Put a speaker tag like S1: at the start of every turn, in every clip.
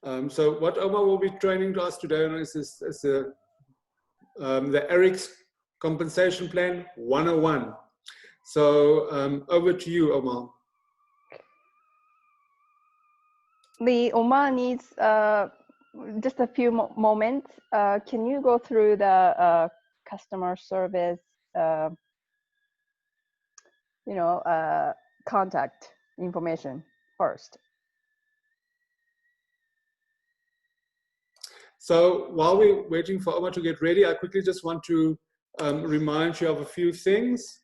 S1: So what Omar will be training to us today on is the ARIIX compensation plan 101. So over to you, Omar.
S2: The Omar needs just a few moments. Can you go through the customer service, contact information first?
S1: So while we're waiting for Omar to get ready, I quickly just want to remind you of a few things.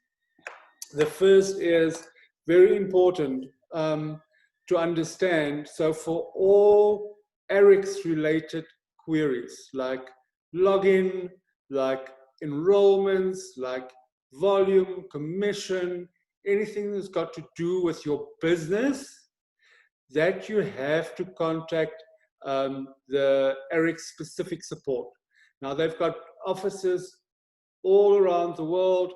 S1: The first is very important to understand. So for all ARIIX related queries, like login, like enrollments, like volume, commission, anything that's got to do with your business, that you have to contact the ARIIX specific support. Now they've got offices all around the world.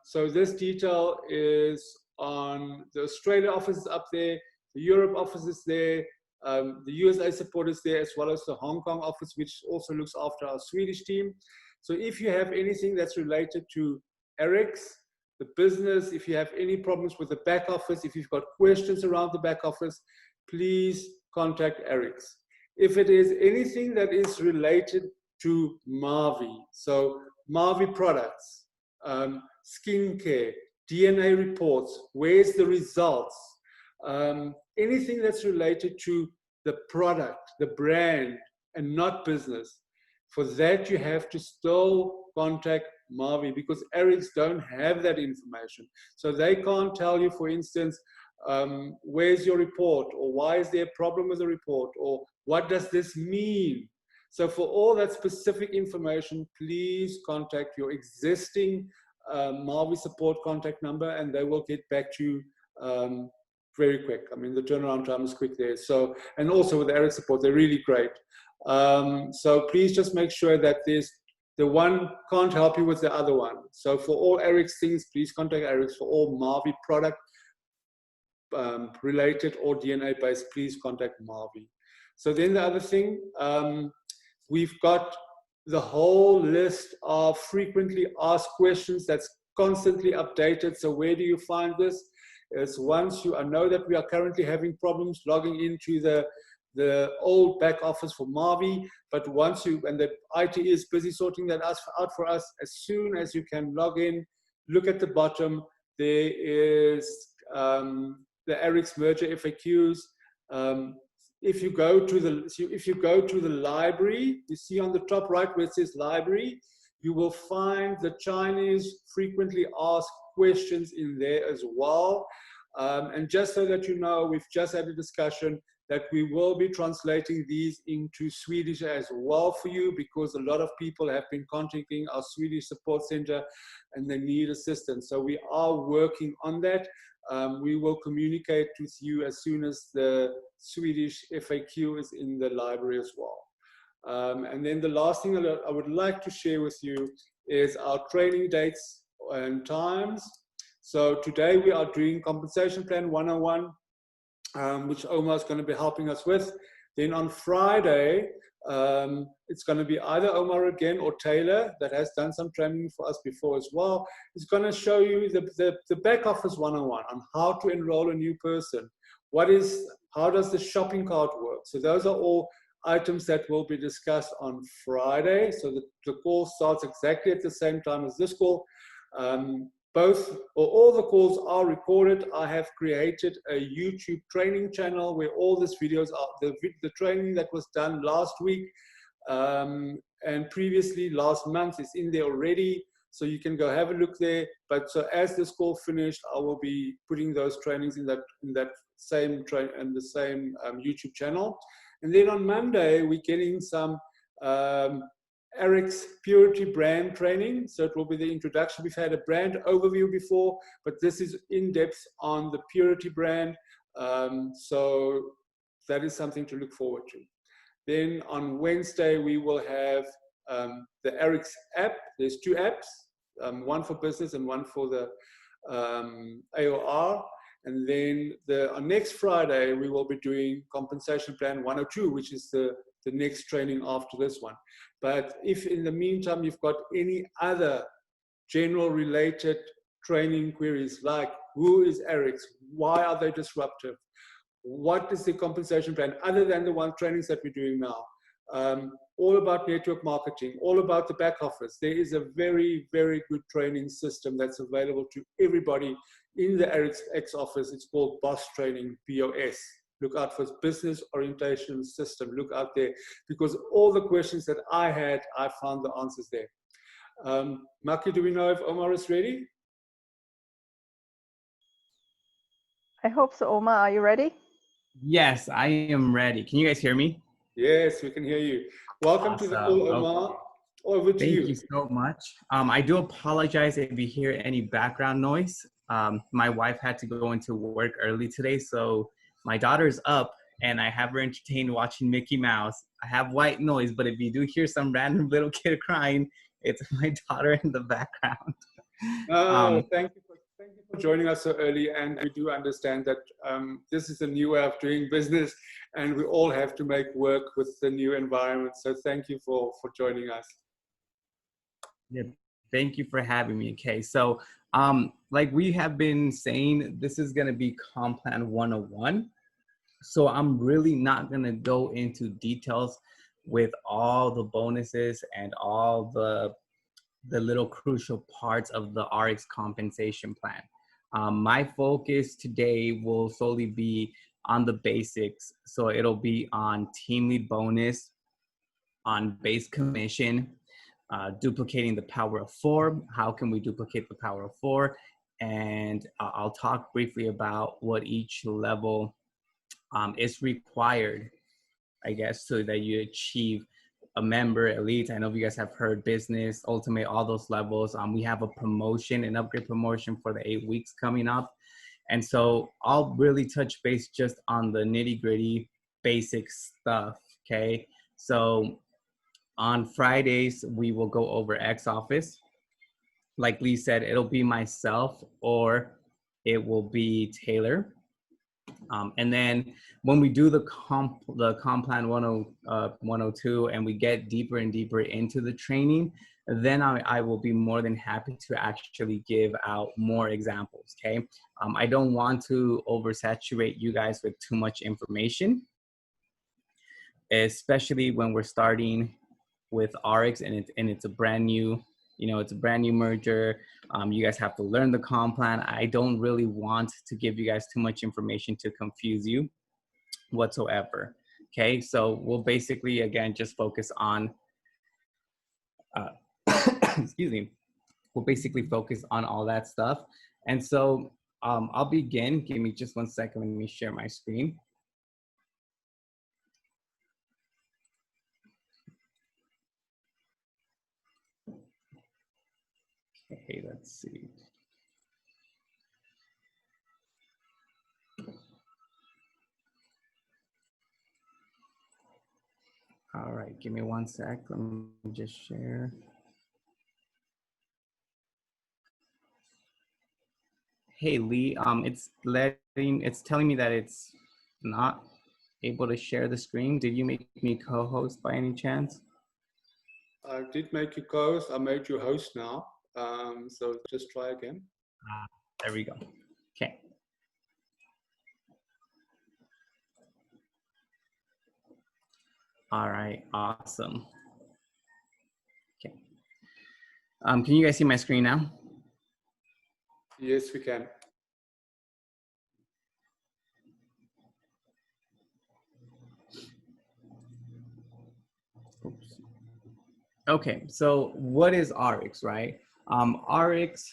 S1: So this detail is on the Australia office up there, the Europe office is there, the USA support is there, as well as the Hong Kong office, which also looks after our Swedish team. So if you have anything that's related to ARIIX, the business, if you have any problems with the back office, if you've got questions around the back office, please contact ARIIX. If it is anything that is related to Mavi, so Mavi products, skincare, DNA reports, where's the results, anything that's related to the product, the brand, and not business, for that you have to still contact Mavi, because ARIIX don't have that information. So they can't tell you, for instance, where's your report, or why is there a problem with the report, or what does this mean? So for all that specific information, please contact your existing Mavi support contact number, and they will get back to you very quick. I mean, the turnaround time is quick there. So, and also with the ARIIX support, they're really great. So please just make sure that the one can't help you with the other one. So for all ARIIX things, please contact ARIIX. For all Mavi product related or DNA based, please contact Mavi. So then the other thing, we've got the whole list of frequently asked questions that's constantly updated. So where do you find this? Is once you know that we are currently having problems logging into the old back office for Mavi, but once you, and the IT is busy sorting that out for us, as soon as you can log in, look at the bottom, there is the ARIIX merger FAQs. If you go to the library, you see on the top right where it says library, you will find the Chinese frequently asked questions in there as well. And just so that you know, we've just had a discussion that we will be translating these into Swedish as well for you, because a lot of people have been contacting our Swedish support center and they need assistance. So we are working on that. We will communicate with you as soon as the Swedish FAQ is in the library as well. And then the last thing I would like to share with you is our training dates and times. So today we are doing Compensation Plan 101, which Omar is going to be helping us with. Then on Friday, it's going to be either Omar again or Taylor, that has done some training for us before as well. It's going to show you the back office 101 on how to enroll a new person. How does the shopping cart work? So those are all items that will be discussed on Friday. So the call starts exactly at the same time as this call. All the calls are recorded. I have created a YouTube training channel where all these videos are, the training that was done last week and previously last month is in there already. So you can go have a look there. But so as this call finished, I will be putting those trainings in that same YouTube channel. And then on Monday, we're getting some ARIIX Purity brand training. So it will be the introduction. We've had a brand overview before, but this is in depth on the Purity brand. So that is something to look forward to. Then on Wednesday, we will have the ARIIX app. There's two apps, one for business and one for the AOR. And then on next Friday, we will be doing compensation plan 102, which is the next training after this one. But if in the meantime, you've got any other general related training queries, like who is ARIIX? Why are they disruptive? What is the compensation plan other than the one trainings that we're doing now? All about network marketing, all about the back office. There is a very, very good training system that's available to everybody in the ARIIX office. It's called BOSS Training, BOS. Look out for business orientation system. Look out there, because all the questions that I had, I found the answers there. Maki, do we know if Omar is ready?
S2: I hope so. Omar, are you ready?
S3: Yes, I am ready. Can you guys hear me?
S1: Yes, we can hear you. Welcome to the call, Omar.
S3: Okay.
S1: Over to you.
S3: Thank you so much. I do apologize if you hear any background noise. My wife had to go into work early today, so my daughter's up and I have her entertained watching Mickey Mouse. I have white noise, but if you do hear some random little kid crying, it's my daughter in the background.
S1: Thank you for joining us so early, and we do understand that this is a new way of doing business, and we all have to make work with the new environment. So thank you for joining us.
S3: Yeah, thank you for having me. Okay, so like we have been saying, this is going to be Comp Plan 101. So I'm really not going to go into details with all the bonuses and all the little crucial parts of the ARIIX compensation plan. My focus today will solely be on the basics. So it'll be on team lead bonus, on base commission, duplicating the power of 4. How can we duplicate the power of 4? And I'll talk briefly about what each level is required, I guess, so that you achieve a member, elite. I know you guys have heard business, ultimate, all those levels. We have a promotion, an upgrade promotion for the 8 weeks coming up. And so I'll really touch base just on the nitty gritty basic stuff, okay? So on Fridays, we will go over X office. Like Lee said, it'll be myself or it will be Taylor. And then when we do the comp plan 102 and we get deeper and deeper into the training, then I will be more than happy to actually give out more examples, okay? I don't want to oversaturate you guys with too much information, especially when we're starting with ARIIX and it's a brand new, it's a brand new merger. You guys have to learn the comp plan. I don't really want to give you guys too much information to confuse you whatsoever. Okay, so we'll basically, again, just focus on, excuse me, we'll basically focus on all that stuff. And so I'll begin. Give me just 1 second. Let me share my screen. Okay, let's see. All right, give me 1 sec. Let me just share. Hey Lee, it's telling me that it's not able to share the screen. Did you make me co-host by any chance?
S1: I did make you co-host. I made you host now. So just try again.
S3: There we go. Okay. All right, awesome. Okay. Can you guys see my screen now?
S1: Yes, we can.
S3: Oops. Okay, so what is ARIIX, right? ARIIX,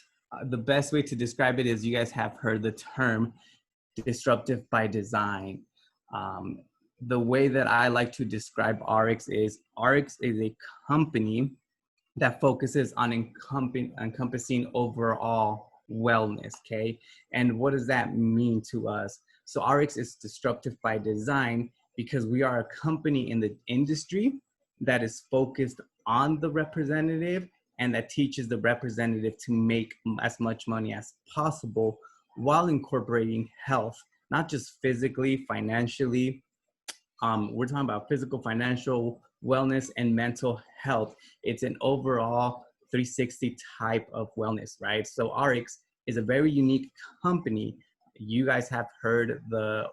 S3: the best way to describe it is you guys have heard the term disruptive by design. The way that I like to describe ARIIX is a company that focuses on encompassing overall wellness, okay? And what does that mean to us? So ARIIX is disruptive by design because we are a company in the industry that is focused on the representative and that teaches the representative to make as much money as possible while incorporating health, not just physically, financially. We're talking about physical, financial, wellness, and mental health. It's an overall 360 type of wellness, right? So ARIIX is a very unique company. You guys have heard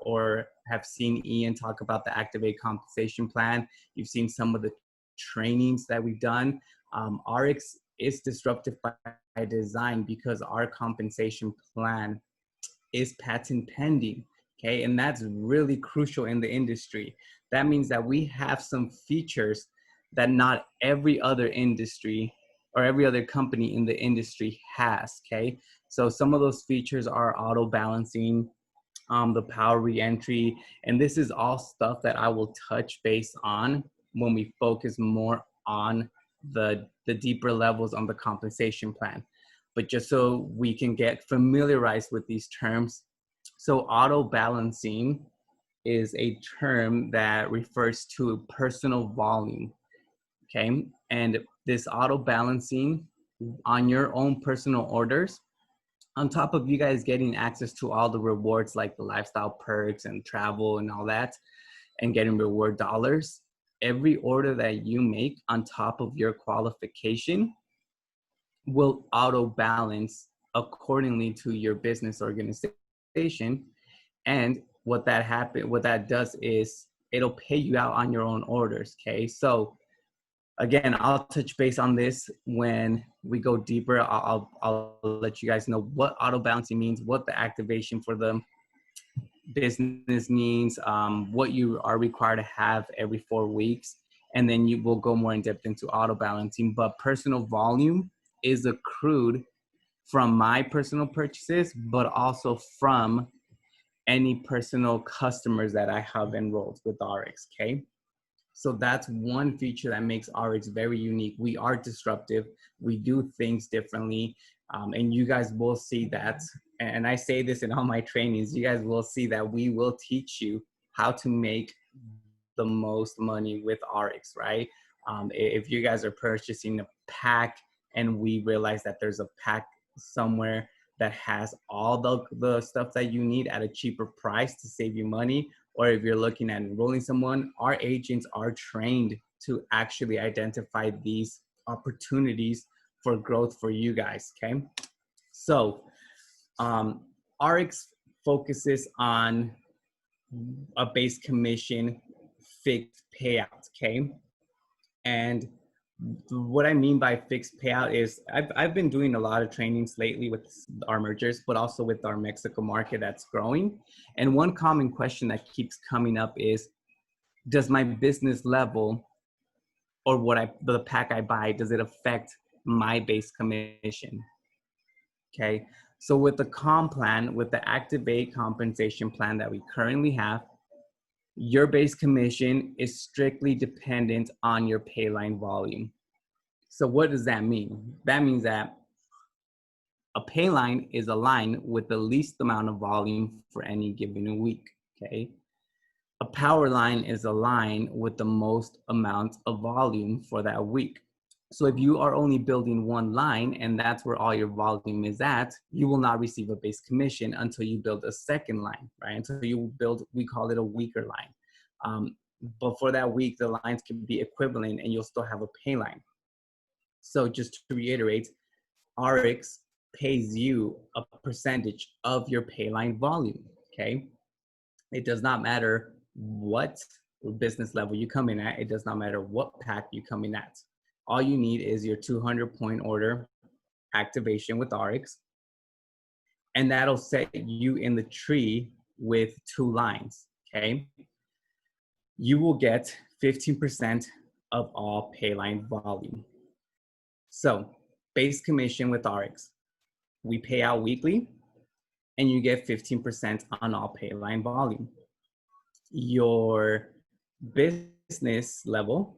S3: or have seen Ian talk about the Activate compensation plan. You've seen some of the trainings that we've done. ARIIX is disruptive by design because our compensation plan is patent pending. Okay, and that's really crucial in the industry. That means that we have some features that not every other industry or every other company in the industry has. Okay, so some of those features are auto balancing, the power reentry, and this is all stuff that I will touch base on when we focus more on the deeper levels on the compensation plan. But just so we can get familiarized with these terms, so auto balancing is a term that refers to personal volume, okay? And this auto balancing on your own personal orders, on top of you guys getting access to all the rewards like the lifestyle perks and travel and all that, and getting reward dollars, every order that you make on top of your qualification will auto balance accordingly to your business organization. And what that does is it'll pay you out on your own orders. Okay, so again, I'll touch base on this when we go deeper. I'll let you guys know what auto balancing means, what the activation for the business means, what you are required to have every 4 weeks, and then you will go more in depth into auto balancing. But personal volume is accrued from my personal purchases, but also from any personal customers that I have enrolled with ARIIX, okay? So that's one feature that makes ARIIX very unique. We are disruptive. We do things differently. And you guys will see that. And I say this in all my trainings, you guys will see that we will teach you how to make the most money with ARIIX, right? If you guys are purchasing a pack and we realize that there's a pack somewhere that has all the stuff that you need at a cheaper price to save you money, or if you're looking at enrolling someone, our agents are trained to actually identify these opportunities for growth for you guys, okay? So ARIIX focuses on a base commission fixed payout, okay? And what I mean by fixed payout is I've been doing a lot of trainings lately with our mergers, but also with our Mexico market that's growing. And one common question that keeps coming up is, does my business level or the pack I buy, does it affect my base commission? Okay, so with the comp plan, with the Activate compensation plan that we currently have, your base commission is strictly dependent on your pay line volume. So what does that mean? That means that a pay line is a line with the least amount of volume for any given week, okay? A power line is a line with the most amount of volume for that week. So if you are only building one line and that's where all your volume is at, you will not receive a base commission until you build a second line, right? Until you build, we call it a weaker line. But for that week, the lines can be equivalent and you'll still have a pay line. So just to reiterate, ARIIX pays you a percentage of your pay line volume, okay? It does not matter what business level you come in at. It does not matter what pack you come in at. All you need is your 200-point order activation with ARIIX, and that'll set you in the tree with 2 lines, okay? You will get 15% of all pay line volume. So base commission with ARIIX, we pay out weekly and you get 15% on all pay line volume. Your business level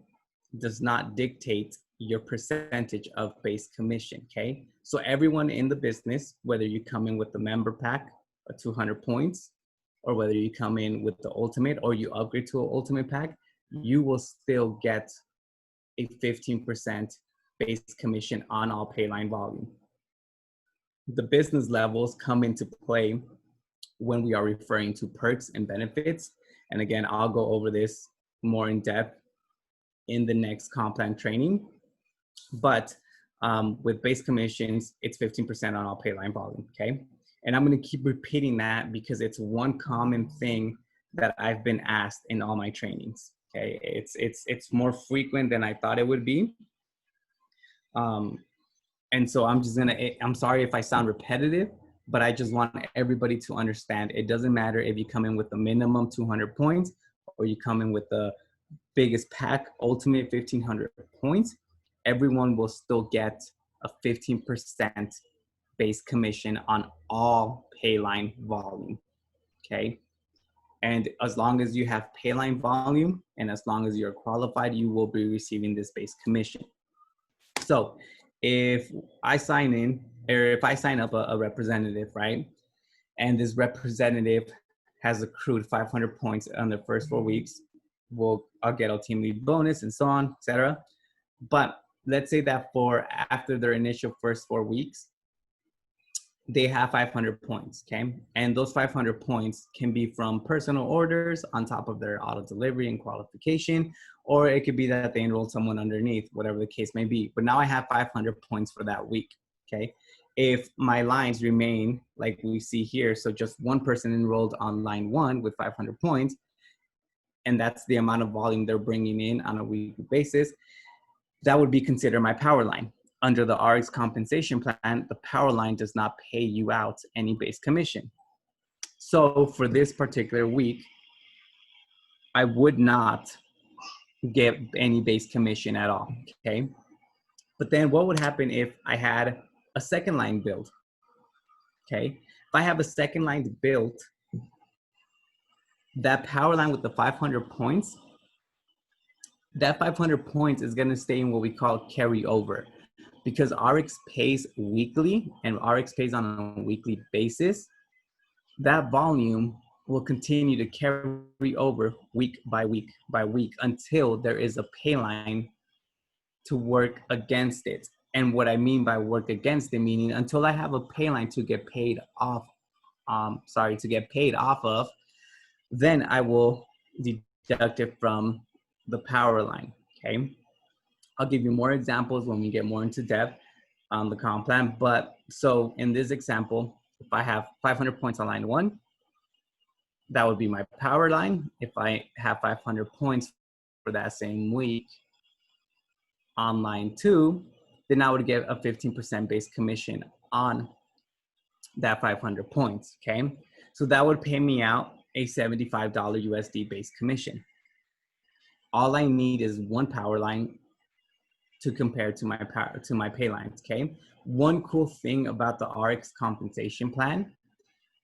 S3: does not dictate your percentage of base commission, okay? So everyone in the business, whether you come in with the member pack of 200 points, or whether you come in with the ultimate or you upgrade to an ultimate pack, you will still get a 15% base commission on all pay line volume. the business levels come into play when we are referring to perks and benefits. And again, I'll go over this more in depth in the next comp plan training. But with base commissions, it's 15% on all pay line volume, okay? And I'm gonna keep repeating that because it's one common thing that I've been asked in all my trainings, okay? It's more frequent than I thought it would be. And so I'm sorry if I sound repetitive, but I just want everybody to understand it doesn't matter if you come in with the minimum 200 points or you come in with the biggest pack, ultimate 1500 points, everyone will still get a 15% base commission on all pay line volume, okay? And as long as you have pay line volume and as long as you're qualified, you will be receiving this base commission. So if I sign in, or if I sign up a representative, right? And this representative has accrued 500 points on the first 4 weeks, I'll get a team lead bonus and so on, etc. But let's say that after their initial first 4 weeks, they have 500 points, okay? And those 500 points can be from personal orders on top of their auto delivery and qualification, or it could be that they enrolled someone underneath, whatever the case may be. But now I have 500 points for that week, okay? If my lines remain like we see here, so just one person enrolled on line 1 with 500 points, and that's the amount of volume they're bringing in on a weekly basis, that would be considered my power line. Under the ARIIX compensation plan, the power line does not pay you out any base commission. So for this particular week, I would not get any base commission at all, okay? But then what would happen if I had a second line build, okay? If I have a second line built, that power line with the 500 points, that 500 points is gonna stay in what we call carryover. Because ARIIX pays weekly and ARIIX pays on a weekly basis, that volume will continue to carry over week by week by week until there is a pay line to work against it. And what I mean by work against it, meaning until I have a pay line to get paid off, of, then I will deduct it from the power line, okay? I'll give you more examples when we get more into depth on the comp plan. But so in this example, if I have 500 points on line 1, that would be my power line. If I have 500 points for that same week on line 2, then I would get a 15% base commission on that 500 points, okay? So that would pay me out a $75 USD base commission. All I need is one power line to compare to my pay lines, okay? One cool thing about the ARIIX compensation plan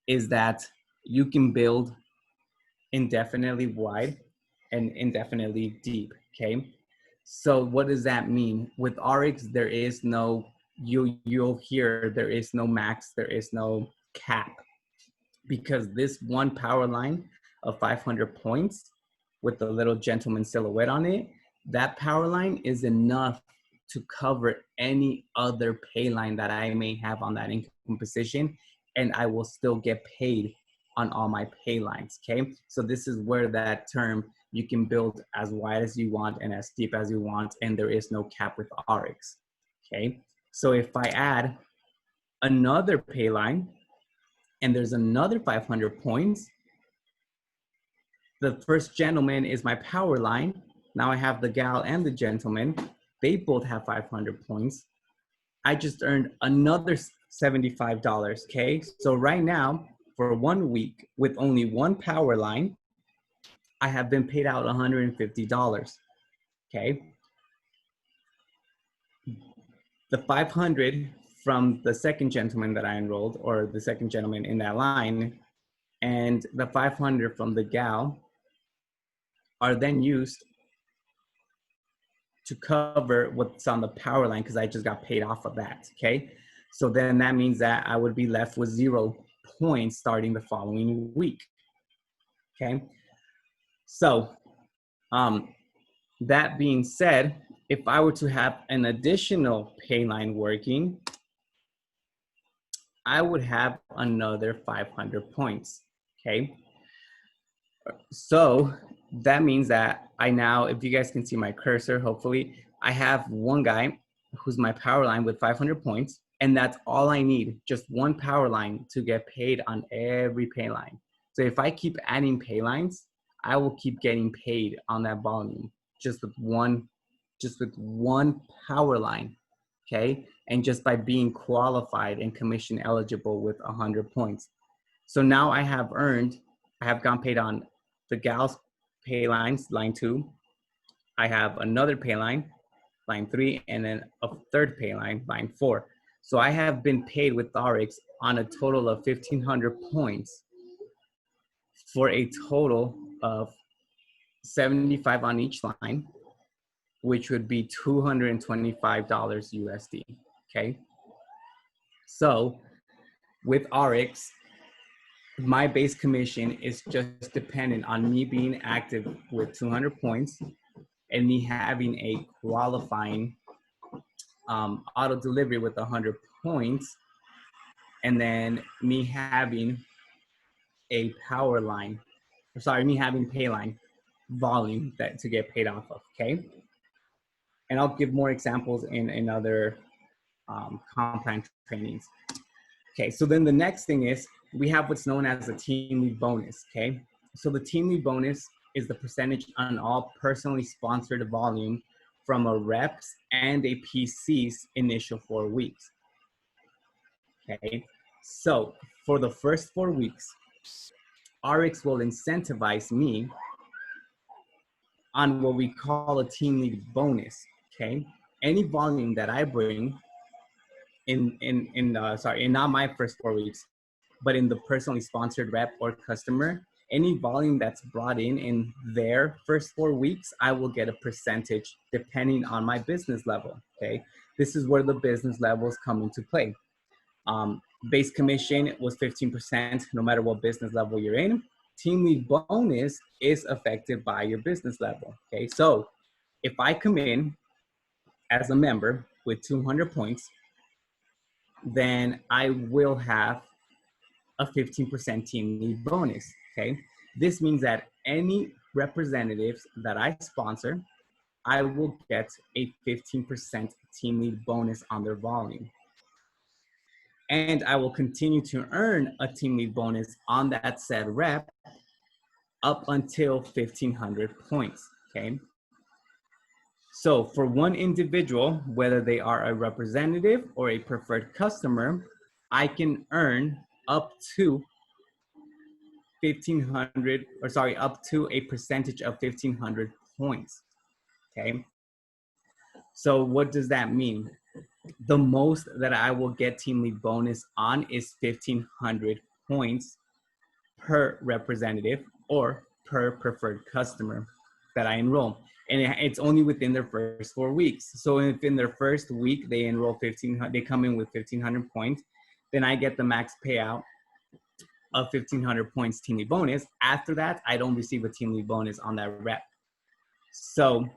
S3: is that you can build indefinitely wide and indefinitely deep, okay? So what does that mean? With ARIIX, there is no, you'll hear there is no max, there is no cap, because this one power line of 500 points with the little gentleman silhouette on it, that power line is enough to cover any other pay line that I may have on that income position, and I will still get paid on all my pay lines, okay? So this is where that term, you can build as wide as you want and as deep as you want, and there is no cap with ARIIX, okay? So if I add another pay line, and there's another 500 points, the first gentleman is my power line. Now I have the gal and the gentleman. They both have 500 points. I just earned another $75, okay? So right now, for 1 week, with only one power line, I have been paid out $150, okay? The 500 from the second gentleman that I enrolled, or the second gentleman in that line, and the 500 from the gal are then used to cover what's on the power line because I just got paid off of that, okay? So then that means that I would be left with 0 points starting the following week, okay? So that being said, if I were to have an additional pay line working, I would have another 500 points, okay? So that means that I now, if you guys can see my cursor, hopefully, I have one guy who's my power line with 500 points, and that's all I need, just one power line to get paid on every pay line. So if I keep adding pay lines, I will keep getting paid on that volume just with one power line, okay? And just by being qualified and commission eligible with 100 points. So now I have gone paid on the gals pay lines, line 2. I have another pay line, line 3, and then a third pay line, line 4. So I have been paid with ARIIX on a total of 1,500 points for a total of 75 on each line, which would be $225 USD, okay? So with ARIIX, my base commission is just dependent on me being active with 200 points and me having a qualifying auto delivery with 100 points, and then me having a power line, me having pay line volume that to get paid off of, okay? And I'll give more examples in other comp plan trainings. Okay, so then the next thing is we have what's known as a team lead bonus, okay? So the team lead bonus is the percentage on all personally sponsored volume from a rep's and a PC's initial 4 weeks, okay? So for the first 4 weeks, ARIIX will incentivize me on what we call a team lead bonus, okay? Any volume that I bring in not my first 4 weeks, but in the personally sponsored rep or customer, any volume that's brought in their first 4 weeks, I will get a percentage depending on my business level, okay? This is where the business levels come into play. Base commission was 15%, no matter what business level you're in. Team lead bonus is affected by your business level, okay? So if I come in as a member with 200 points, then I will have a 15% team lead bonus, okay? This means that any representatives that I sponsor, I will get a 15% team lead bonus on their volume. And I will continue to earn a team lead bonus on that said rep up until 1,500 points, okay? So for one individual, whether they are a representative or a preferred customer, I can earn up to up to a percentage of 1,500 points, okay? So what does that mean? The most that I will get team lead bonus on is 1,500 points per representative or per preferred customer that I enroll. And it's only within their first 4 weeks. So if in their first week they enroll 1,500, they come in with 1,500 points, then I get the max payout of 1,500 points team lead bonus. After that, I don't receive a team lead bonus on that rep. So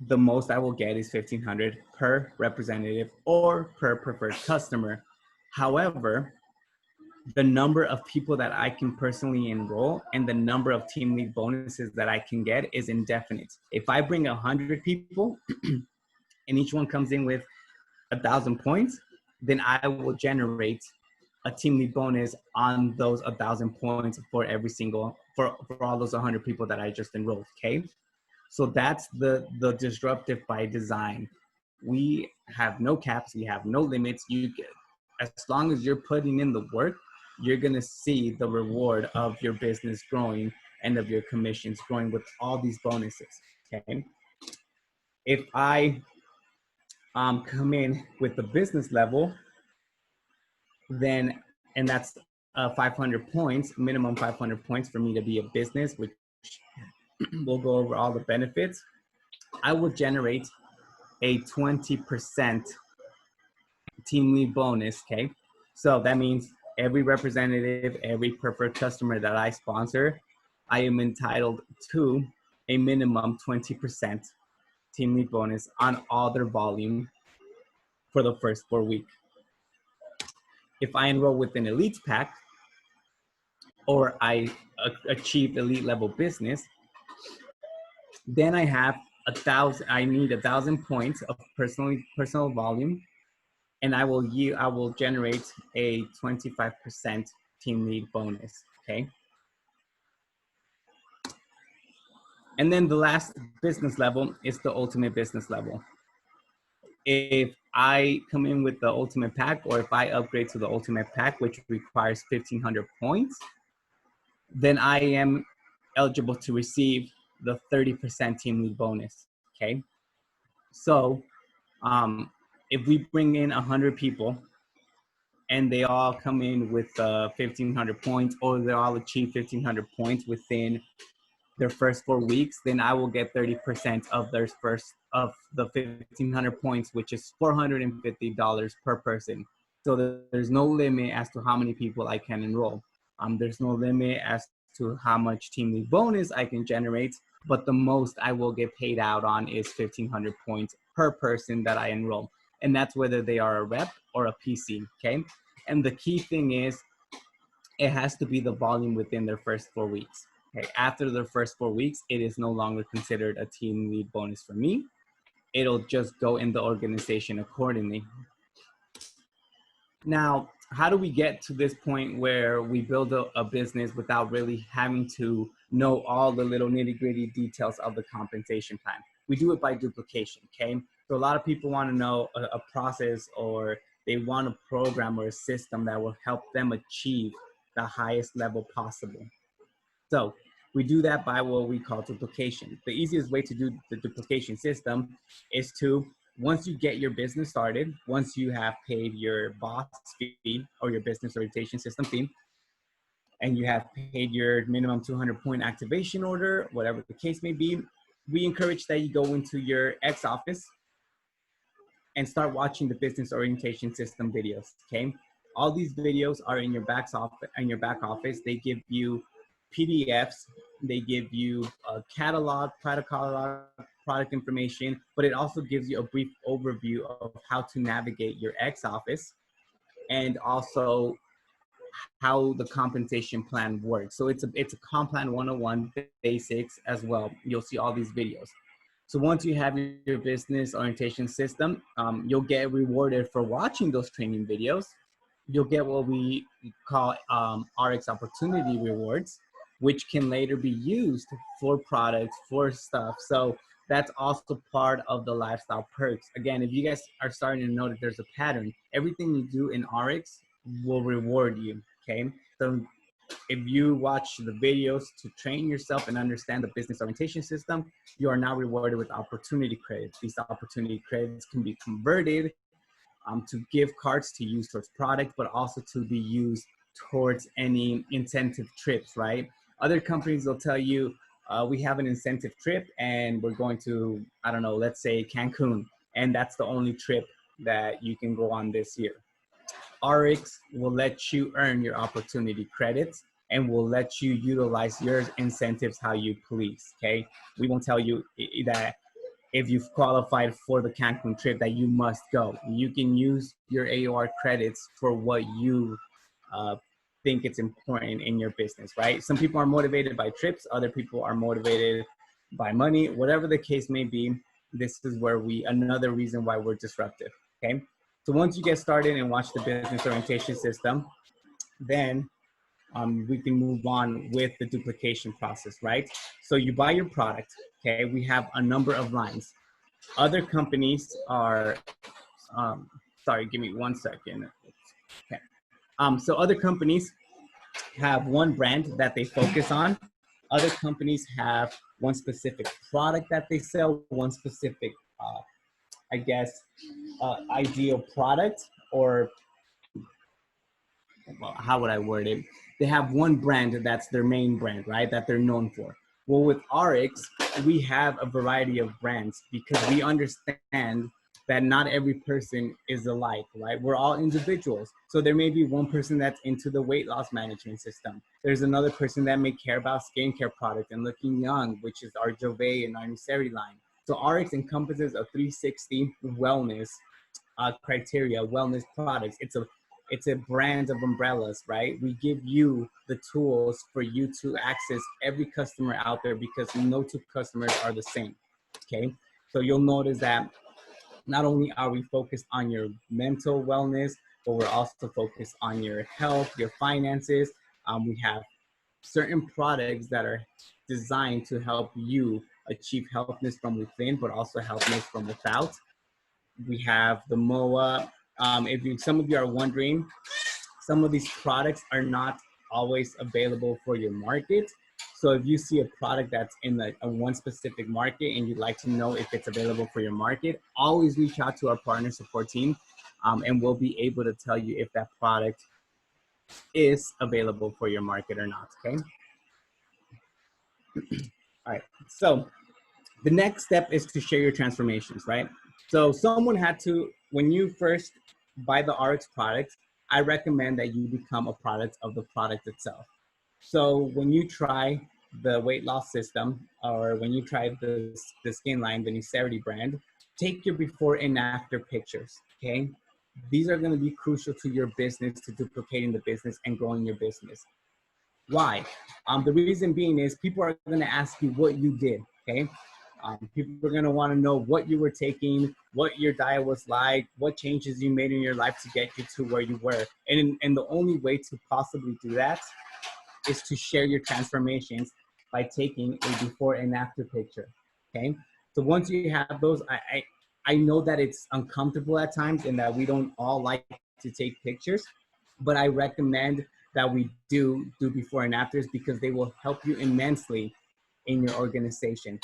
S3: the most I will get is 1,500 per representative or per preferred customer. However, the number of people that I can personally enroll and the number of team lead bonuses that I can get is indefinite. If I bring 100 people and each one comes in with 1,000 points, then I will generate a team lead bonus on those 1,000 points for every single, for all those 100 people that I just enrolled, okay? So that's the disruptive by design. We have no caps, we have no limits. You get, as long as you're putting in the work, you're gonna see the reward of your business growing and of your commissions growing with all these bonuses, okay? If I come in with the business level, then, and that's 500 points, minimum 500 points for me to be a business, which we'll go over all the benefits. I will generate a 20% team lead bonus, okay? So that means every representative, every preferred customer that I sponsor, I am entitled to a minimum 20% team lead bonus on all their volume for the first 4 weeks. if I enroll with an elite pack, or I achieve elite level business, then I have I need 1,000 points of personal volume, and I will generate a 25% team lead bonus. Okay. And then the last business level is the ultimate business level. If I come in with the ultimate pack, or if I upgrade to the ultimate pack, which requires 1,500 points, then I am eligible to receive the 30% team lead bonus. Okay. So if we bring in 100 people and they all come in with 1,500 points, or they all achieve 1,500 points within their first 4 weeks, then I will get 30% of their of the 1,500 points, which is $450 per person. So there's no limit as to how many people I can enroll. There's no limit as to how much team lead bonus I can generate, but the most I will get paid out on is 1,500 points per person that I enroll. And that's whether they are a rep or a PC, okay? And the key thing is, it has to be the volume within their first 4 weeks. Okay, after their first 4 weeks, it is no longer considered a team lead bonus for me. It'll just go in the organization accordingly. Now, how do we get to this point where we build a business without really having to know all the little nitty-gritty details of the compensation plan? We do it by duplication, okay? So a lot of people want to know a process, or they want a program or a system that will help them achieve the highest level possible. So we do that by what we call duplication. The easiest way to do the duplication system is to, once you get your business started, once you have paid your boss fee or your business orientation system fee, and you have paid your minimum 200 point activation order, whatever the case may be, we encourage that you go into your X office and start watching the business orientation system videos, okay? All these videos are in your back office. They give you PDFs, they give you a catalog, product information, but it also gives you a brief overview of how to navigate your X office, and also how the compensation plan works. So it's a comp plan 101 basics as well. You'll see all these videos. So once you have your business orientation system, you'll get rewarded for watching those training videos. You'll get what we call ARIIX opportunity rewards, which can later be used for products, for stuff. So that's also part of the lifestyle perks. Again, if you guys are starting to know that there's a pattern, everything you do in ARIIX will reward you, okay? So if you watch the videos to train yourself and understand the business orientation system, you are now rewarded with opportunity credits. These opportunity credits can be converted to gift cards to use towards product, but also to be used towards any incentive trips, right? Other companies will tell you, we have an incentive trip and we're going to, I don't know, let's say Cancun, and that's the only trip that you can go on this year. ARIIX will let you earn your opportunity credits and will let you utilize your incentives how you please, okay? We won't tell you that if you've qualified for the Cancun trip that you must go. You can use your AOR credits for what you think it's important in your business, right? Some people are motivated by trips, other people are motivated by money. Whatever the case may be, this is where another reason why we're disruptive, okay? So once you get started and watch the business orientation system, then we can move on with the duplication process, right? So you buy your product, okay? We have a number of lines. Other companies are, sorry, give me 1 second. Okay. So other companies have one brand that they focus on. Other companies have one specific product that they sell, one specific, I guess, ideal product, or how would I word it? They have one brand that's their main brand, right? That they're known for. Well, with ARIIX, we have a variety of brands because we understand that not every person is alike, right? We're all individuals. So there may be one person that's into the weight loss management system. There's another person that may care about skincare product and looking young, which is our Jove and our Nuseri line. So ARIIX encompasses a 360 wellness criteria, wellness products. It's a It's a brand of umbrellas, right? We give you the tools for you to access every customer out there because no two customers are the same, okay? So you'll notice that not only are we focused on your mental wellness, but we're also focused on your health, your finances. We have certain products that are designed to help you achieve healthness from within, but also healthness from without. We have the MOA. Some of you are wondering, some of these products are not always available for your market. So if you see a product that's in a one specific market and you'd like to know if it's available for your market, always reach out to our partner support team, and we'll be able to tell you if that product is available for your market or not, okay? All right, so the next step is to share your transformations, right? So someone had to, when you first buy the ARIIX product, I recommend that you become a product of the product itself. So when you try the weight loss system, or when you try the skin line, the Nucerity brand, take your before and after pictures, okay? These are gonna be crucial to your business, to duplicating the business and growing your business. Why? The reason being is people are gonna ask you what you did, okay? People are gonna wanna know what you were taking, what your diet was like, what changes you made in your life to get you to where you were. And the only way to possibly do that is to share your transformations by taking a before and after picture, okay? So once you have those, I know that it's uncomfortable at times and that we don't all like to take pictures, but I recommend that we do before and afters because they will help you immensely in your organization.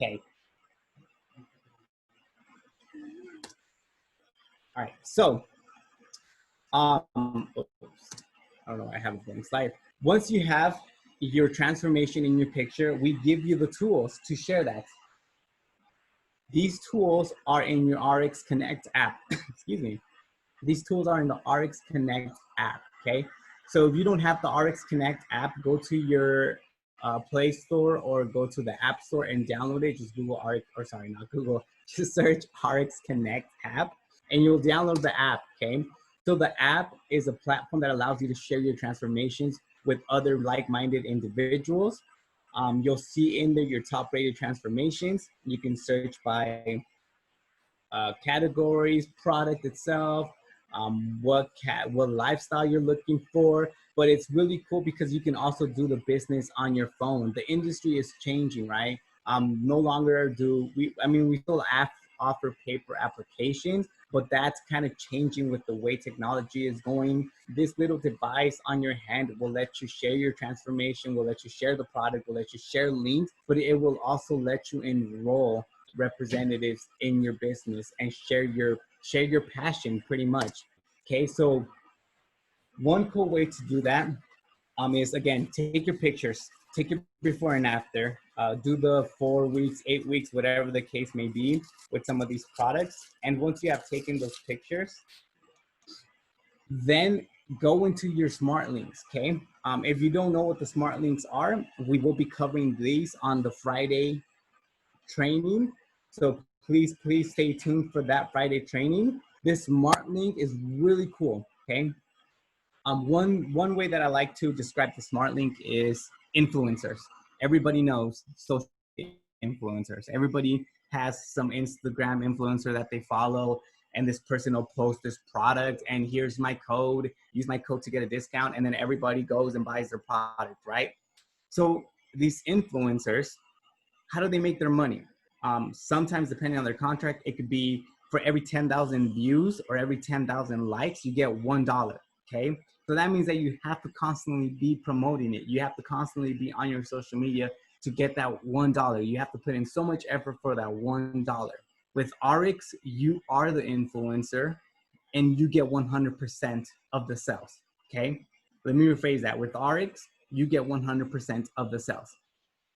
S3: Okay. All right. So, oops, I don't know. I have a blank slide. Once you have your transformation in your picture, we give you the tools to share that. These tools are in your ARIIX Connect app. Excuse me. These tools are in the ARIIX Connect app. Okay. So if you don't have the ARIIX Connect app, go to your Play Store or go to the App Store and download it. Just Google ARIIX, or sorry, not Google, just search ARIIX Connect app and you'll download the app, okay? So the app is a platform that allows you to share your transformations with other like-minded individuals. You'll see in there your top rated transformations. You can search by categories, product itself, what lifestyle you're looking for. But it's really cool because you can also do the business on your phone. The industry is changing, right? No longer do we, I mean, we still offer paper applications, but that's kind of changing with the way technology is going. This little device on your hand will let you share your transformation, will let you share the product, will let you share links, but it will also let you enroll representatives in your business and share your passion pretty much. Okay, so one cool way to do that is, again, take your pictures, take your before and after, do the 4 weeks, 8 weeks, whatever the case may be with some of these products. And once you have taken those pictures, then go into your smart links, okay? If you don't know what the smart links are, we will be covering these on the Friday training. So please stay tuned for that Friday training. This smart link is really cool, okay? One way that I like to describe the smart link is influencers. Everybody knows social influencers. Everybody has some Instagram influencer that they follow, and this person will post this product and here's my code, use my code to get a discount, and then everybody goes and buys their product, right? So these influencers, how do they make their money? Sometimes depending on their contract, it could be for every 10,000 views or every 10,000 likes, you get $1, okay? So that means that you have to constantly be promoting it. You have to constantly be on your social media to get that $1. You have to put in so much effort for that $1. With ARIIX, you are the influencer and you get 100% of the sales, okay? Let me rephrase that. With ARIIX, you get 100% of the sales.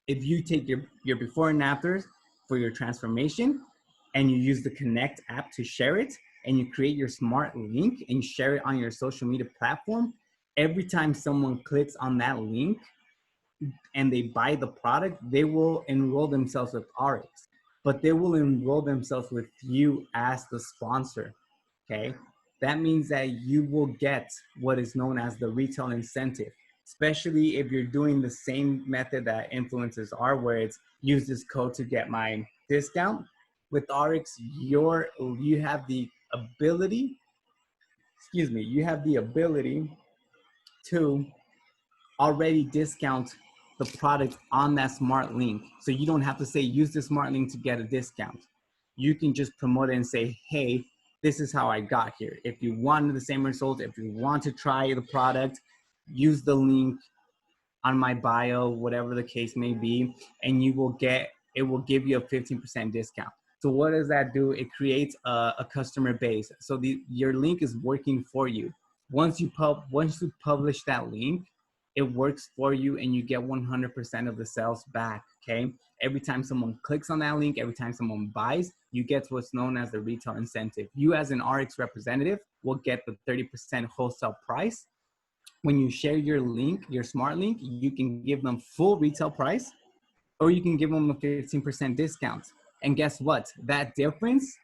S3: If you take your before and afters for your transformation and you use the Connect app to share it and you create your smart link and you share it on your social media platform, every time someone clicks on that link and they buy the product, they will enroll themselves with ARIIX, but they will enroll themselves with you as the sponsor, okay? that means that you will get what is known as the retail incentive, especially if you're doing the same method that influencers are, where it's use this code to get my discount. With ARIIX, you have the ability, you have the ability to already discount the product on that smart link. So you don't have to say, use the smart link to get a discount. You can just promote it and say, hey, this is how I got here. If you want the same result, if you want to try the product, use the link on my bio, whatever the case may be, and you will get, it will give you a 15% discount. So what does that do? It creates a customer base. So your link is working for you. Once you publish that link, it works for you and you get 100% of the sales back, okay? Every time someone clicks on that link, every time someone buys, you get what's known as the retail incentive. You as an ARIIX representative will get the 30% wholesale price. When you share your link, your smart link, you can give them full retail price, or you can give them a 15% discount. And guess what? That difference,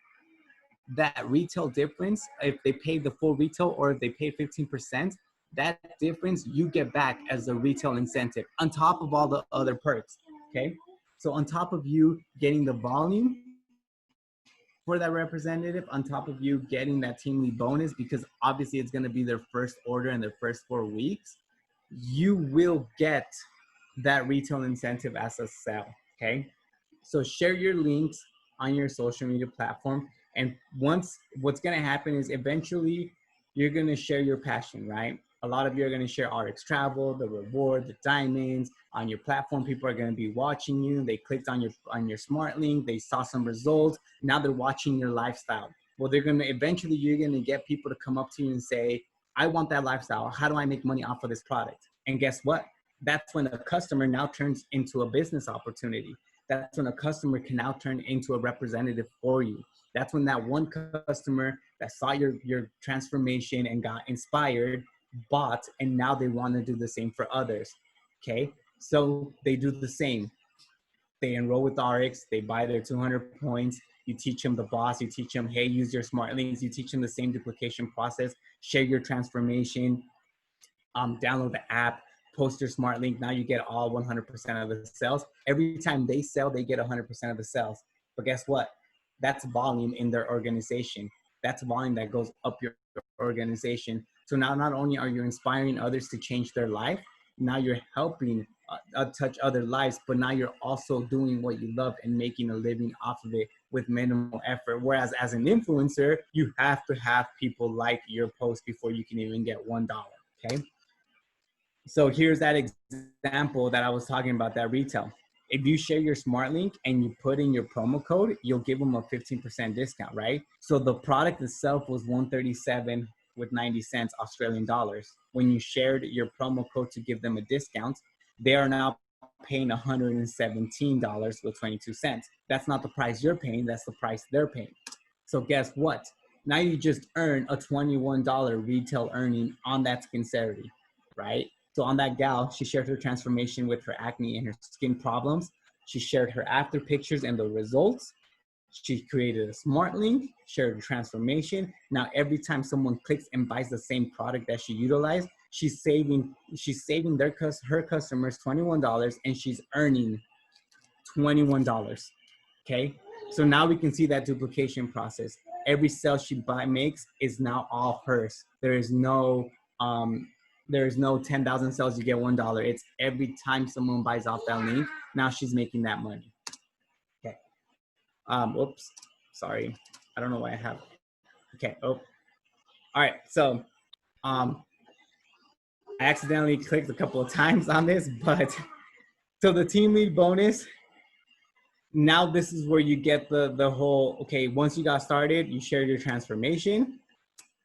S3: that retail difference, if they pay the full retail or if they pay 15%, that difference you get back as a retail incentive on top of all the other perks, okay? So on top of you getting the volume for that representative, on top of you getting that team lead bonus, because obviously it's gonna be their first order in their first 4 weeks, you will get that retail incentive as a sell, okay? So share your links on your social media platform. And what's gonna happen is eventually you're gonna share your passion, right? A lot of you are gonna share ARIIX travel, the reward, the diamonds on your platform. People are gonna be watching you. They clicked on your smart link, they saw some results. Now they're watching your lifestyle. Well, eventually you're gonna get people to come up to you and say, I want that lifestyle. How do I make money off of this product? And guess what? That's when a customer now turns into a business opportunity. That's when a customer can now turn into a representative for you. That's when that one customer that saw your transformation and got inspired bought, and now they want to do the same for others, okay? So they do the same. They enroll with ARIIX, they buy their 200 points, you teach them the boss, you teach them, hey, use your smart links, you teach them the same duplication process, share your transformation, download the app, post your smart link. Now you get all 100% of the sales. Every time they sell, they get 100% of the sales. But guess what? That's volume in their organization. That's volume that goes up your organization. So now not only are you inspiring others to change their life, now you're helping touch other lives, but now you're also doing what you love and making a living off of it with minimal effort. Whereas as an influencer, you have to have people like your post before you can even get $1, okay? So here's that example that I was talking about, that retail. If you share your smart link and you put in your promo code, you'll give them a 15% discount, right? So the product itself was 137 with 90 cents Australian dollars. When you shared your promo code to give them a discount, they are now paying $117 with 22 cents. That's not the price you're paying, that's the price they're paying. So guess what? Now you just earn a $21 retail earning on that sincerity, right? So on that gal, she shared her transformation with her acne and her skin problems. She shared her after pictures and the results. She created a smart link, shared her transformation. Now every time someone clicks and buys the same product that she utilized, she's saving her customers $21 and she's earning $21. Okay, so now we can see that duplication process. Every sale she makes is now all hers. There is no 10,000 sales, you get $1. It's every time someone buys off that link, now she's making that money. Okay. Oops, sorry. I don't know why I have. Okay. Oh. All right. So, I accidentally clicked a couple of times on this, but so the team lead bonus. Now this is where you get the whole. Okay. Once you got started, you shared your transformation,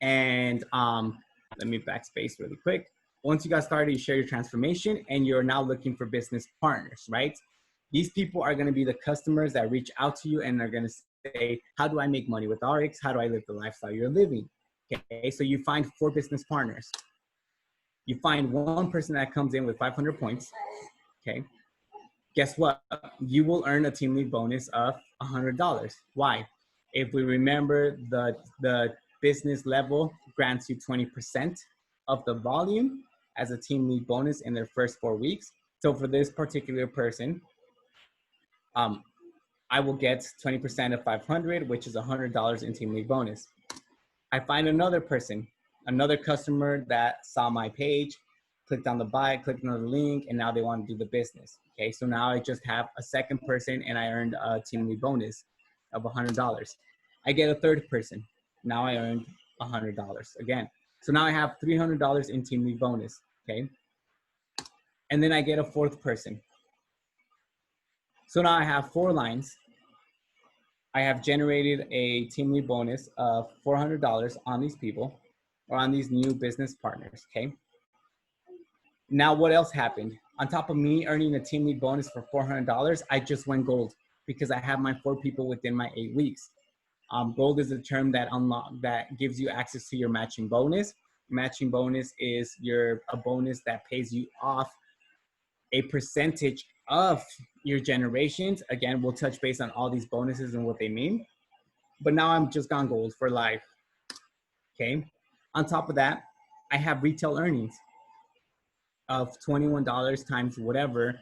S3: and let me backspace really quick. Once you got started, you share your transformation and you're now looking for business partners, right? These people are gonna be the customers that reach out to you and are gonna say, how do I make money with ARIIX? How do I live the lifestyle you're living? Okay, so you find 4 business partners. You find one person that comes in with 500 points, okay? Guess what? You will earn a team lead bonus of $100. Why? If we remember the business level, grants you 20% of the volume as a team lead bonus in their first 4 weeks. So for this particular person, I will get 20% of 500, which is $100 in team lead bonus. I find another person, another customer that saw my page, clicked on the buy, clicked on the link, and now they want to do the business. Okay, so now I just have a second person and I earned a team lead bonus of $100. I get a third person. Now I earned $100 again. So now I have $300 in team lead bonus, okay? And then I get a fourth person. So now I have 4 lines. I have generated a team lead bonus of $400 on these people or on these new business partners, okay? Now what else happened? On top of me earning a team lead bonus for $400, I just went gold because I have my 4 people within my 8 weeks. Gold is a term that gives you access to your matching bonus. Matching bonus is a bonus that pays you off a percentage of your generations. Again, we'll touch base on all these bonuses and what they mean. But now I'm just gone gold for life. Okay. On top of that, I have retail earnings of $21 times whatever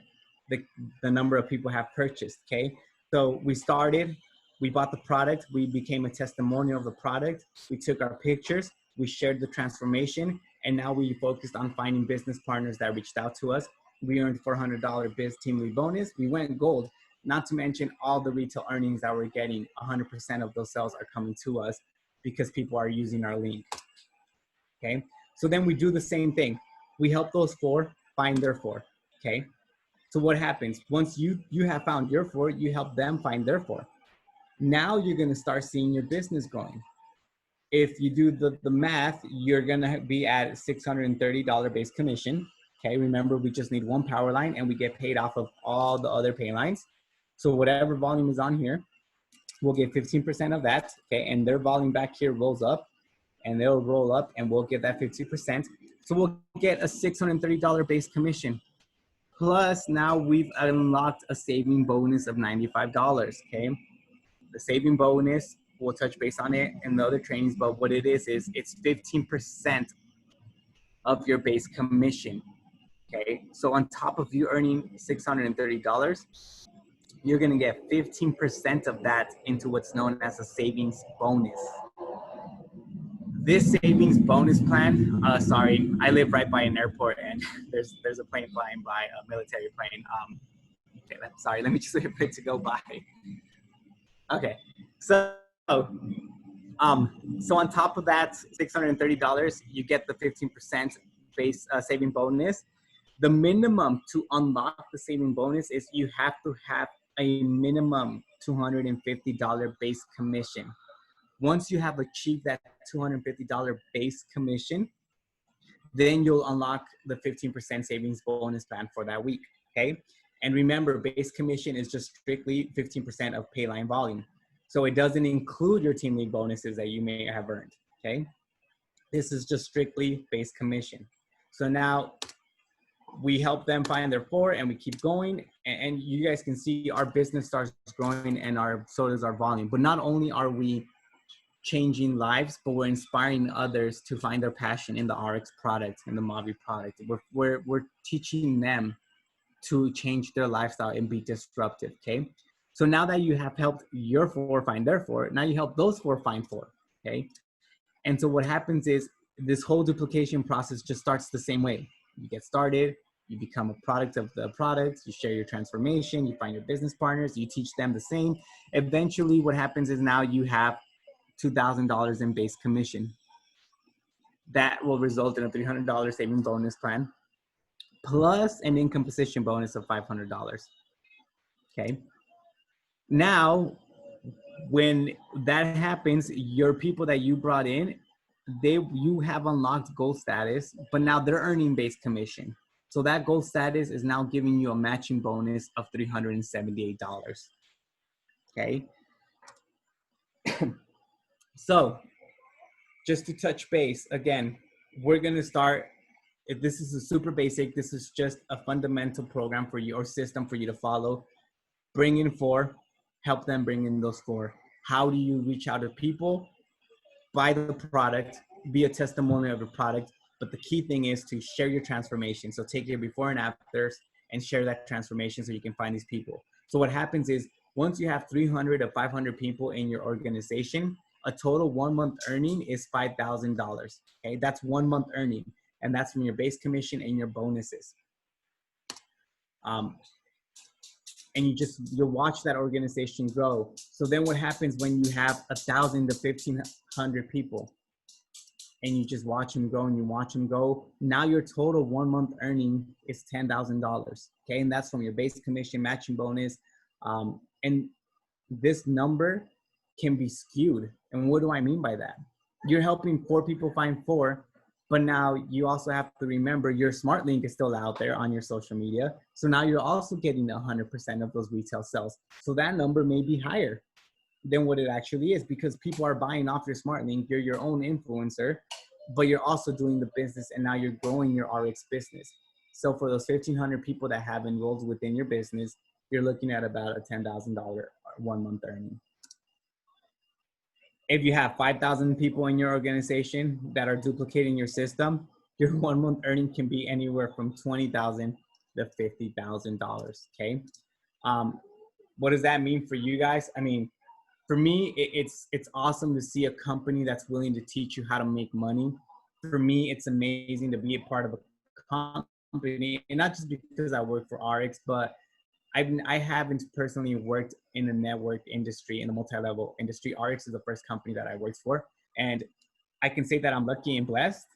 S3: the number of people have purchased. Okay. So we started, we bought the product, we became a testimonial of the product, we took our pictures, we shared the transformation, and now we focused on finding business partners that reached out to us. We earned $400 biz team lead bonus. We went gold, not to mention all the retail earnings that we're getting. 100% of those sales are coming to us because people are using our link. Okay, so then we do the same thing. We help those 4 find their 4. Okay, so what happens? Once you have found your 4, you help them find their 4. Now you're gonna start seeing your business growing. If you do the math, you're gonna be at $630 base commission. Okay, remember we just need 1 power line and we get paid off of all the other pay lines. So whatever volume is on here, we'll get 15% of that, okay? And their volume back here rolls up and they'll roll up and we'll get that 50%. So we'll get a $630 base commission. Plus now we've unlocked a saving bonus of $95, okay? The saving bonus, we'll touch base on it in the other trainings, but what it is it's 15% of your base commission. Okay, so on top of you earning $630, you're gonna get 15% of that into what's known as a savings bonus. This savings bonus plan, sorry, I live right by an airport and there's a plane flying by, a military plane. Okay, sorry, let me just wait for it to go by. Okay, so on top of that $630, you get the 15% base saving bonus. The minimum to unlock the saving bonus is you have to have a minimum $250 base commission. Once you have achieved that $250 base commission, then you'll unlock the 15% savings bonus plan for that week, okay? And remember, base commission is just strictly 15% of pay line volume. So it doesn't include your team lead bonuses that you may have earned, okay? This is just strictly base commission. So now we help them find their 4 and we keep going. And you guys can see our business starts growing and so does our volume. But not only are we changing lives, but we're inspiring others to find their passion in the ARIIX product, in the Mavi product. We're teaching them to change their lifestyle and be disruptive, okay? So now that you have helped your 4 find their 4, now you help those 4 find 4, okay? And so what happens is this whole duplication process just starts the same way. You get started, you become a product of the product, you share your transformation, you find your business partners, you teach them the same. Eventually what happens is now you have $2,000 in base commission. That will result in a $300 saving bonus plan, plus an income position bonus of $500, okay? Now, when that happens, your people that you brought in, you have unlocked gold status, but now they're earning base commission. So that gold status is now giving you a matching bonus of $378, okay? So just to touch base, again, we're gonna start, if this is a super basic, this is just a fundamental program for you or system for you to follow. Bring in 4, help them bring in those 4. How do you reach out to people? Buy the product, be a testimonial of your product. But the key thing is to share your transformation. So take your before and afters and share that transformation so you can find these people. So what happens is once you have 300 to 500 people in your organization, a total 1 month earning is $5,000. Okay, that's 1 month earning, and that's from your base commission and your bonuses. And you'll watch that organization grow. So then what happens when you have 1,000 to 1,500 people and you just watch them grow and you watch them go? Now your total 1 month earning is $10,000. Okay, and that's from your base commission, matching bonus. And this number can be skewed. And what do I mean by that? You're helping 4 people find 4, but now you also have to remember your smart link is still out there on your social media. So now you're also getting 100% of those retail sales. So that number may be higher than what it actually is because people are buying off your smart link. You're your own influencer, but you're also doing the business, and now you're growing your ARIIX business. So for those 1,500 people that have enrolled within your business, you're looking at about a $10,000 1 month earning. If you have 5,000 people in your organization that are duplicating your system, your 1 month earning can be anywhere from $20,000 to $50,000. Okay. What does that mean for you guys? I mean, for me, it's awesome to see a company that's willing to teach you how to make money. For me, it's amazing to be a part of a company, and not just because I work for ARIIX, but I haven't personally worked in the network industry, in the multi-level industry. ARIIX is the first company that I worked for. And I can say that I'm lucky and blessed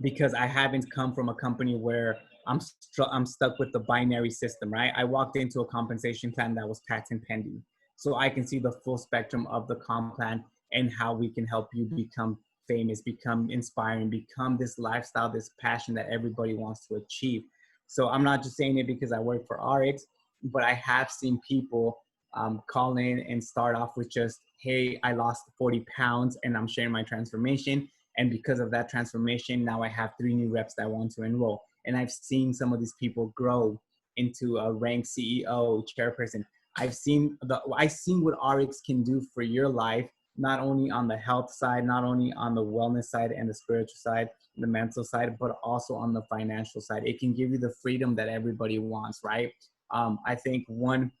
S3: because I haven't come from a company where I'm stuck with the binary system, right? I walked into a compensation plan that was patent pending. So I can see the full spectrum of the comp plan and how we can help you become famous, become inspiring, become this lifestyle, this passion that everybody wants to achieve. So I'm not just saying it because I work for ARIIX, but I have seen people call in and start off with just, hey, I lost 40 pounds and I'm sharing my transformation. And because of that transformation, now I have 3 new reps that want to enroll. And I've seen some of these people grow into a ranked CEO, chairperson. I've seen what ARIIX can do for your life, not only on the health side, not only on the wellness side and the spiritual side, the mental side, but also on the financial side. It can give you the freedom that everybody wants, right? I think one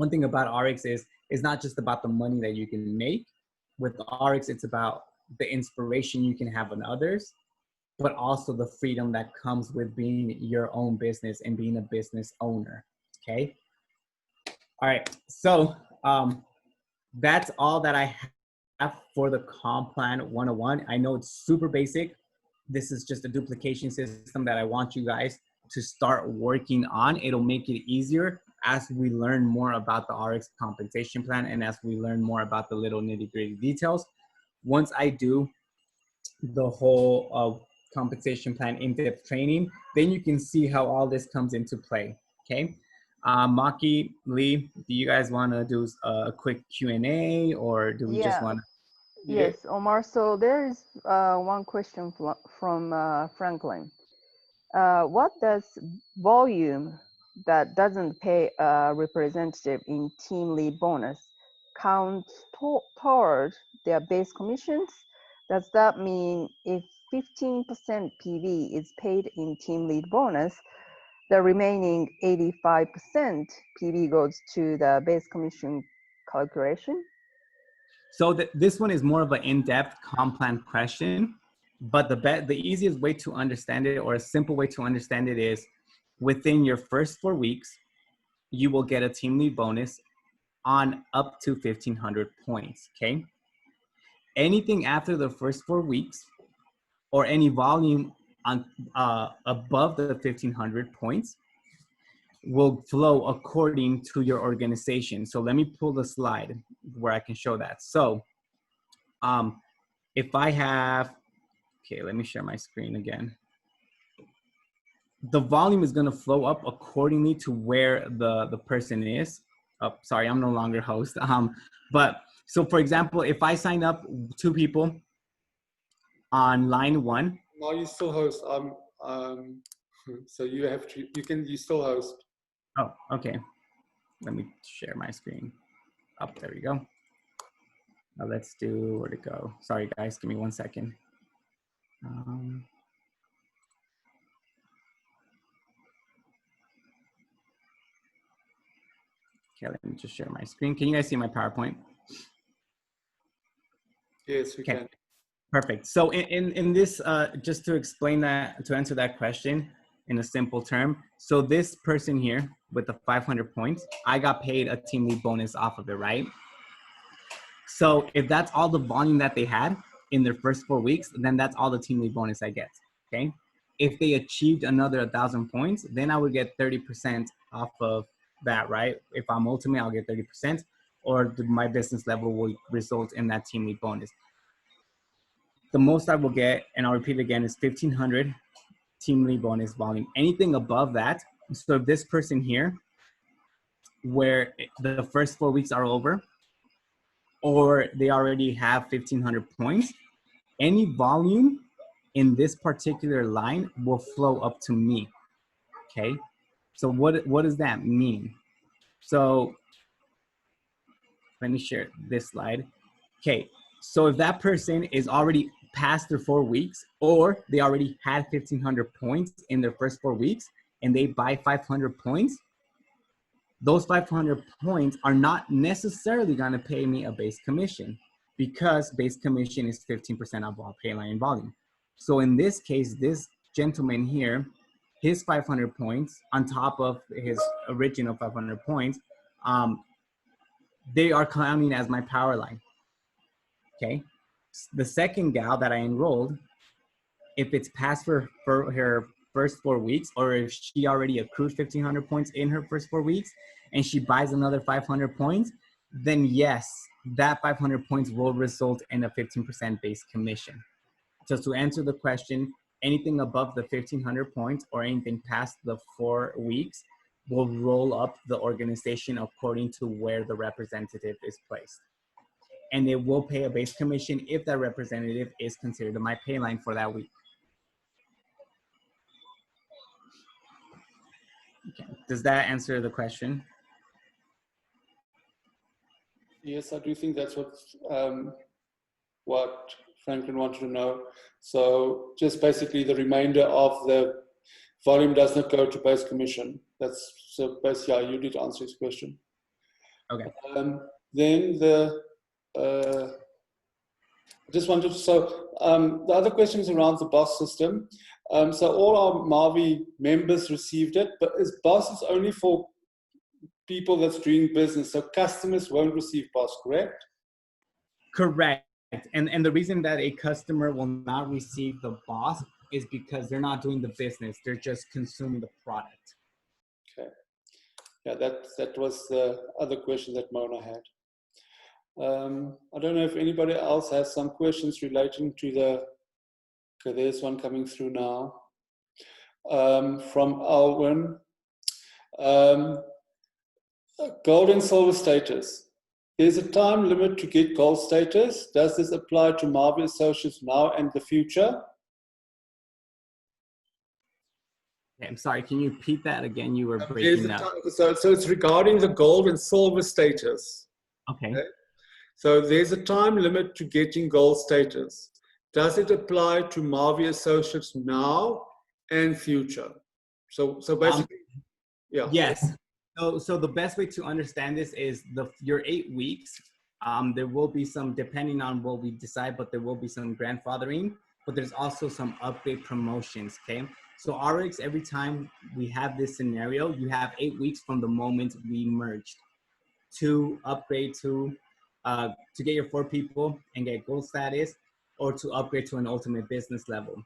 S3: thing about ARIIX is not just about the money that you can make. With ARIIX, it's about the inspiration you can have on others, but also the freedom that comes with being your own business and being a business owner. Okay. All right. So that's all that I have for the comp plan 101. I know it's super basic. This is just a duplication system that I want you guys to start working on. It'll make it easier as we learn more about the ARIIX compensation plan and as we learn more about the little nitty-gritty details. Once I do the whole compensation plan in-depth training, then you can see how all this comes into play. Okay. Maki, Lee, do you guys want to do a quick Q&A, or do we just want to?
S2: Yes, Omar. So there is one question from Franklin. What does volume that doesn't pay a representative in team lead bonus count toward their base commissions? Does that mean if 15% PV is paid in team lead bonus, the remaining 85% PV goes to the base commission calculation?
S3: So this one is more of an in-depth comp plan question, but the easiest way to understand it, or a simple way to understand it, is within your first 4 weeks, you will get a team lead bonus on up to 1,500 points, okay? Anything after the first 4 weeks or any volume on above the 1,500 points will flow according to your organization. So let me pull the slide where I can show that. So if I have, okay, let me share my screen again. The volume is going to flow up accordingly to where the person is. Oh, sorry, I'm no longer host. But so for example, if I sign up 2 people on line 1.
S1: No, you still host. So you still host.
S3: Oh, okay. Let me share my screen. There we go. Now let's do, where'd it go? Sorry guys, give me 1 second. Okay, let me just share my screen. Can you guys see my PowerPoint?
S1: Yes, we can.
S3: Perfect. So in this, just to explain that, to answer that question in a simple term. So this person here with the 500 points, I got paid a team lead bonus off of it, right? So if that's all the volume that they had in their first 4 weeks, then that's all the team lead bonus I get, okay? If they achieved another 1,000 points, then I would get 30% off of that, right? If I'm ultimate, I'll get 30%, or my business level will result in that team lead bonus. The most I will get, and I'll repeat it again, is 1,500 team lead bonus volume. Anything above that, so if this person here, where the first 4 weeks are over, or they already have 1,500 points, any volume in this particular line will flow up to me, okay? So what does that mean? So let me share this slide. Okay, so if that person is already past their 4 weeks, or they already had 1,500 points in their first 4 weeks, and they buy 500 points, those 500 points are not necessarily going to pay me a base commission, because base commission is 15% of all pay line volume. So in this case, this gentleman here, his 500 points on top of his original 500 points, they are counting as my power line. Okay. The second gal that I enrolled, if it's past for her first 4 weeks, or if she already accrued 1,500 points in her first 4 weeks and she buys another 500 points, then yes, that 500 points will result in a 15% base commission. So to answer the question, anything above the 1,500 points or anything past the 4 weeks will roll up the organization according to where the representative is placed. And it will pay a base commission if that representative is considered my pay line for that week. Okay. Does that answer the question?
S1: Yes, I do think that's what Franklin wanted to know. So just basically the remainder of the volume does not go to base commission. That's so basically, yeah, you did answer his question.
S3: Okay.
S1: Then I just wanted to, so the other question is around the BOSS system. So all our Mavi members received it, but is BOSS only for people that's doing business, so customers won't receive BOSS, correct?
S3: Correct. And the reason that a customer will not receive the BOSS is because they're not doing the business, they're just consuming the product.
S1: Okay. Yeah, that was the other question that Mona had. I don't know if anybody else has some questions relating to the, okay, there's one coming through now. From Alwyn. Gold and silver status. There's a time limit to get gold status. Does this apply to Mavi associates now and the future?
S3: I'm sorry, can you repeat that again? You were breaking up.
S1: So it's regarding the gold and silver status.
S3: Okay.
S1: So there's a time limit to getting gold status. Does it apply to Mavi associates now and future? So basically, yeah.
S3: Yes. So the best way to understand this is your 8 weeks. There will be some, depending on what we decide, but there will be some grandfathering, but there's also some upgrade promotions, okay? So ARIIX, every time we have this scenario, you have 8 weeks from the moment we merged to upgrade to get your 4 people and get gold status, or to upgrade to an ultimate business level.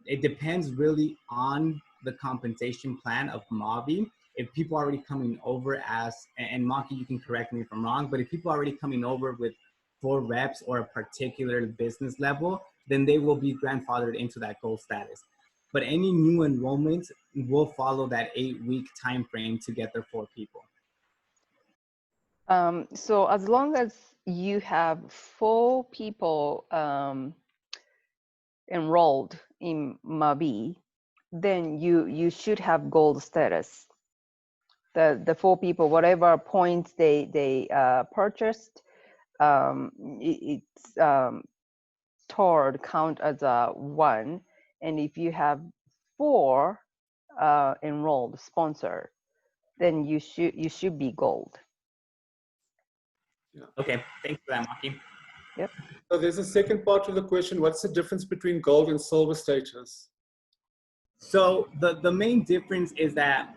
S3: It depends really on the compensation plan of Mavi. If people are already coming over as, and Maki, you can correct me if I'm wrong, but if people are already coming over with 4 reps or a particular business level, then they will be grandfathered into that gold status. But any new enrollments will follow that 8-week time frame to get their 4 people.
S2: So as long as you have 4 people enrolled in Mavi, then you should have gold status. The 4 people, whatever points they purchased, stored count as a 1, and if you have 4 enrolled sponsor, then you should be gold.
S1: Yeah.
S3: Okay, thanks for that, Maki.
S2: Yep.
S1: So there's a second part of the question. What's the difference between gold and silver status?
S3: So the main difference is that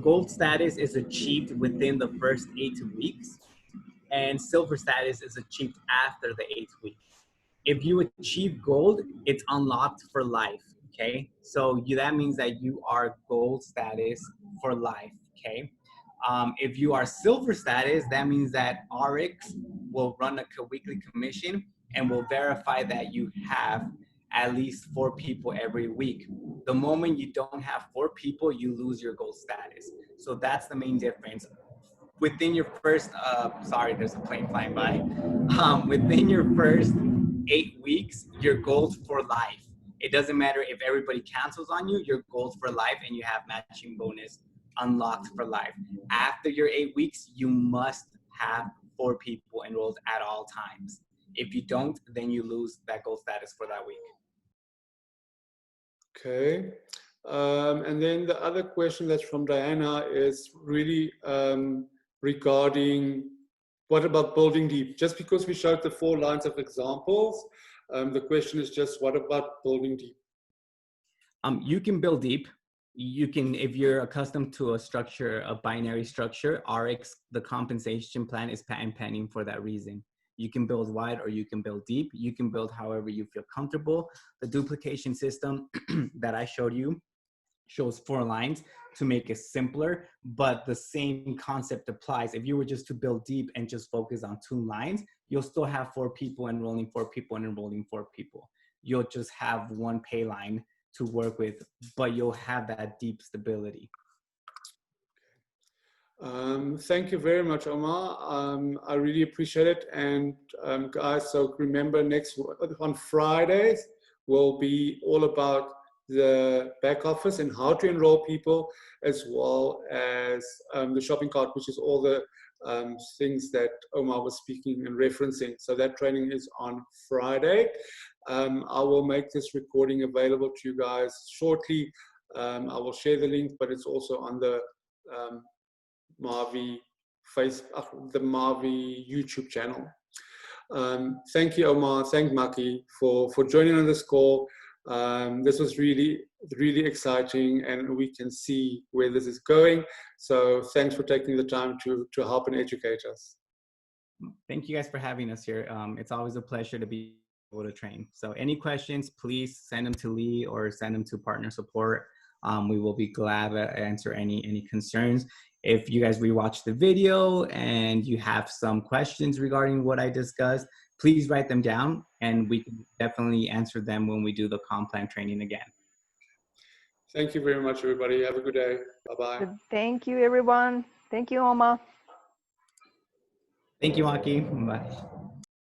S3: gold status is achieved within the first 8 weeks, and silver status is achieved after the 8th week. If you achieve gold, it's unlocked for life, okay? So that means that you are gold status for life, okay? If you are silver status, that means that ARIIX will run a weekly commission and will verify that you have at least 4 people every week. The moment you don't have 4 people, you lose your gold status. So that's the main difference. Within your first, sorry, there's a plane flying by. Within your first 8 weeks, you're gold for life. It doesn't matter if everybody cancels on you, you're gold for life and you have matching bonus unlocked for life. After your 8 weeks, you must have 4 people enrolled at all times. If you don't, then you lose that gold status for that week.
S1: Okay. And then the other question that's from Diana is really regarding what about building deep? Just because we showed the 4 lines of examples, the question is just what about building deep?
S3: You can build deep. You can, if you're accustomed to a structure, a binary structure, ARIIX, the compensation plan is patent pending for that reason. You can build wide or you can build deep. You can build however you feel comfortable. The duplication system that I showed you shows 4 lines to make it simpler, but the same concept applies. If you were just to build deep and just focus on 2 lines, you'll still have 4 people enrolling 4 people and enrolling 4 people. You'll just have 1 pay line to work with, but you'll have that deep stability.
S1: Thank you very much, Omar. I really appreciate it. And guys, so remember on Fridays will be all about the back office and how to enroll people, as well as the shopping cart, which is all the things that Omar was speaking and referencing. So that training is on Friday. I will make this recording available to you guys shortly. I will share the link, but it's also on the Mavi the Mavi YouTube channel. Thank you, Omar. Thank Maki for joining on this call. This was really, really exciting, and we can see where this is going. So thanks for taking the time to help and educate us.
S3: Thank you guys for having us here. It's always a pleasure to be able to train. So any questions, please send them to Lee or send them to partner support. We will be glad to answer any concerns. If you guys rewatch the video and you have some questions regarding what I discussed, please write them down and we can definitely answer them when we do the comp plan training again.
S1: Thank you very much, everybody. Have a good day. Bye-bye.
S2: Thank you, everyone. Thank you, Omar.
S3: Thank you, Maki. Bye.